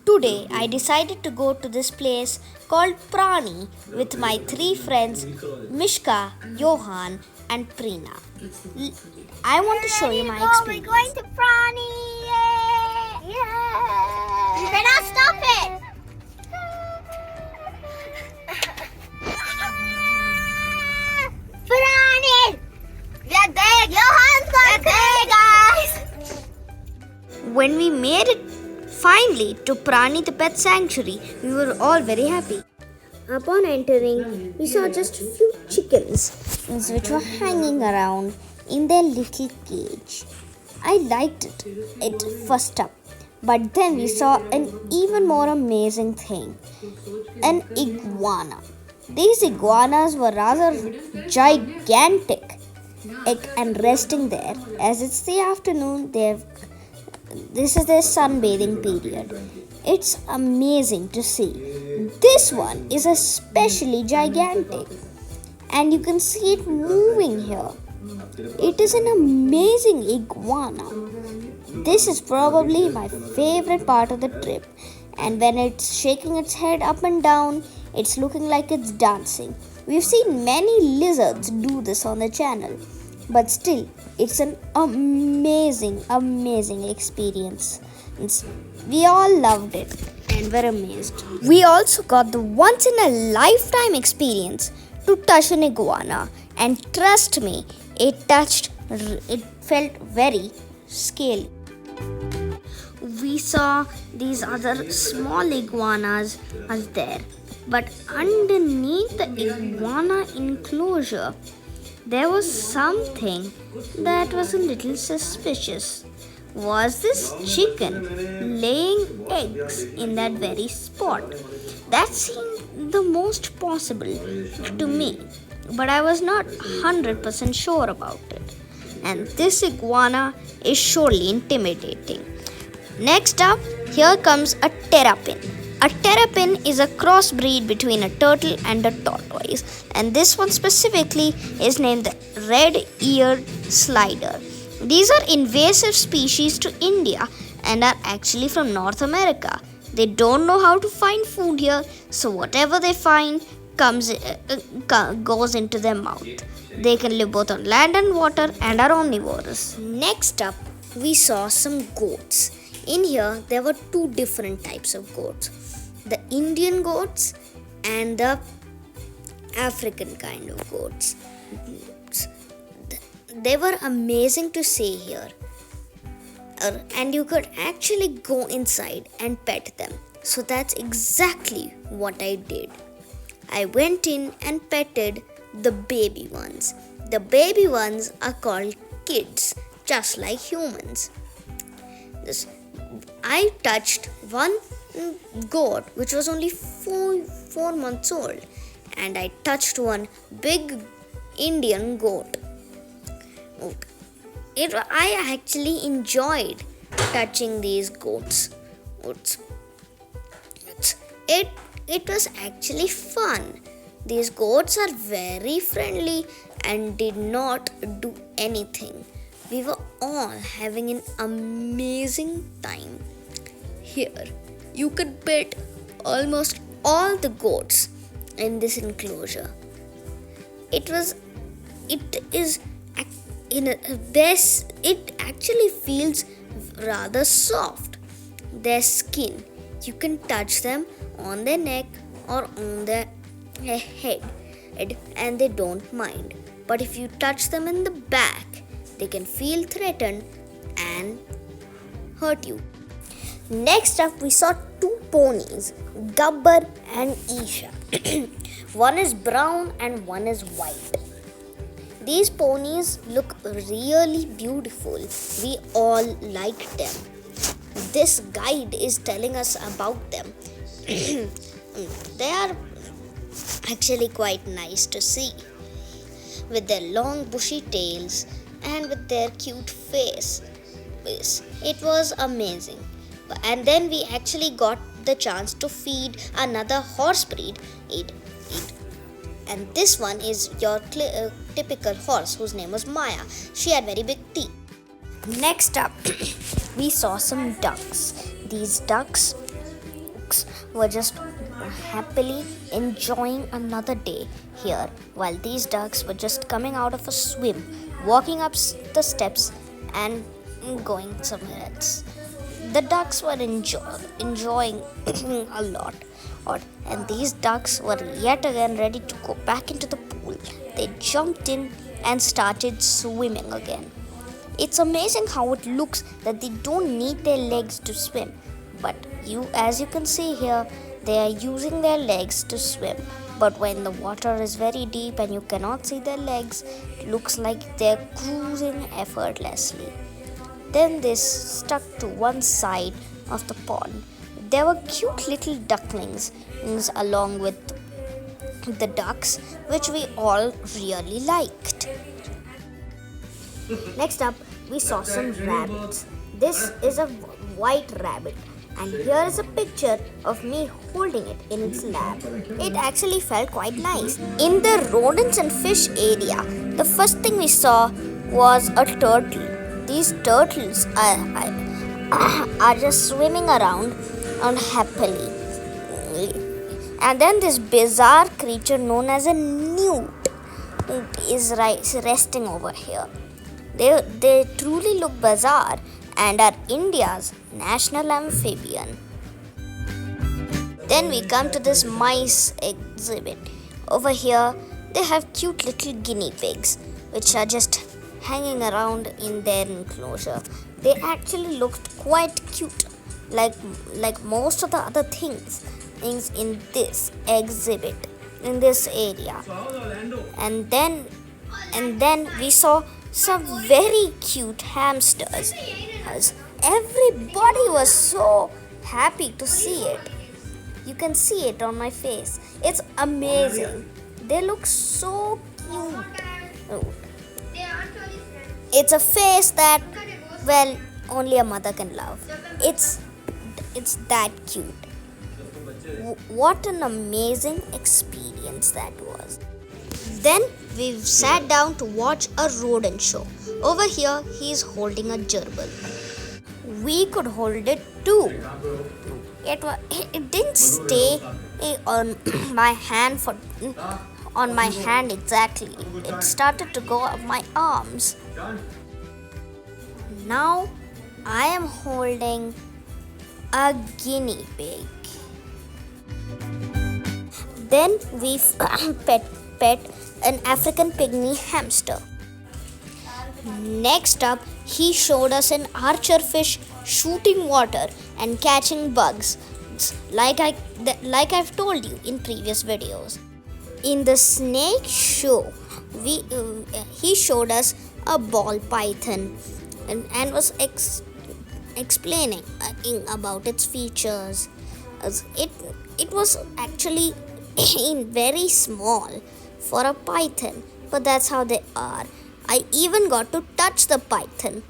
Today I decided to go to this place called Prani with my three friends Mishka, Johan, and Prina. I want to show you my experience. We're going to prani! Yeah! You better stop it! Prani! We're there! Johan's got there, guys! When we made it finally to Prani the pet sanctuary, we were all very happy. Upon entering, we saw just a few chickens which were hanging around in their little cage. I liked it first up, but then we saw an even more amazing thing, an iguana. These iguanas were rather gigantic and resting there as it's the afternoon. This is their sunbathing period. It's amazing to see. This one is especially gigantic, and you can see it moving here. It is an amazing iguana. This is probably my favorite part of the trip, and when it's shaking its head up and down, it's looking like it's dancing. We've seen many lizards do this on the channel, but still, it's an amazing experience. We all loved it and were amazed. We also got the once in a lifetime experience to touch an iguana, and trust me, it felt very scary. We saw these other small iguanas as there, but underneath the iguana enclosure, there was something that was a little suspicious. Was this chicken laying eggs in that very spot? That seemed the most possible to me, but I was not 100% sure about it. And this iguana is surely intimidating. Next up, here comes a terrapin. A terrapin is a crossbreed between a turtle and a tortoise, and this one specifically is named the red-eared slider. These are invasive species to India and are actually from North America. They don't know how to find food here, so whatever they find goes into their mouth. They can live both on land and water and are omnivorous. Next up, we saw some goats. In here, there were two different types of goats. The Indian goats and the African kind of goats. They were amazing to see here. And you could actually go inside and pet them. So that's exactly what I did. I went in and petted the baby ones. The baby ones are called kids, just like humans. I touched one goat which was only 4 months old, and I touched one big Indian goat. I actually enjoyed touching these goats. It was actually fun. These goats are very friendly and did not do anything. We were all having an amazing time. Here, you could pet almost all the goats in this enclosure. It actually feels rather soft. Their skin, you can touch them on their neck or on their head, and they don't mind. But if you touch them in the back, they can feel threatened and hurt you. Next up, we saw two ponies, Gerbal and Isha. One is brown and one is white. These ponies look really beautiful. We all liked them. This guide is telling us about them. They are actually quite nice to see, with their long bushy tails and with their cute face. It was amazing. And then we actually got the chance to feed another horse breed. And this one is your typical horse whose name was Maya. She had very big teeth. Next up, we saw some ducks. These ducks ducks were just happily enjoying another day here, while these ducks were just coming out of a swim, walking up the steps and going somewhere else. The ducks were enjoying a lot, and these ducks were yet again ready to go back into the pool. They jumped in and started swimming again. It's amazing how it looks that they don't need their legs to swim, but as you can see here, they are using their legs to swim. But when the water is very deep and you cannot see their legs, it looks like they're cruising effortlessly. Then they stuck to one side of the pond. There were cute little ducklings along with the ducks, which we all really liked. Next up, we saw some rabbits. This is a white rabbit, and here is a picture of me holding it in its lap. It actually felt quite nice. In the rodents and fish area, the first thing we saw was a turtle. These turtles are just swimming around happily. And then this bizarre creature known as a newt is resting over here. They truly look bizarre and are India's national amphibian. Then we come to this mice exhibit. Over here, they have cute little guinea pigs, which are just hanging around in their enclosure. They actually looked quite cute, like most of the other things in this exhibit, in this area. And then we saw some very cute hamsters. Everybody was so happy to see it. You can see it on my face. It's amazing. They look so cute. It's a face that, well, only a mother can love. It's that cute. What an amazing experience that was. Then we sat down to watch a rodent show. Over here, he's holding a gerbil. We could hold it too. It didn't stay on my hand exactly. It started to go up my arms. Now I am holding a guinea pig. Then we pet an African pygmy hamster. Next up, he showed us an archer fish shooting water and catching bugs, like I've told you in previous videos. In the snake show, he showed us a ball python and was explaining about its features. It was actually very small for a python, but that's how they are. I even got to touch the python.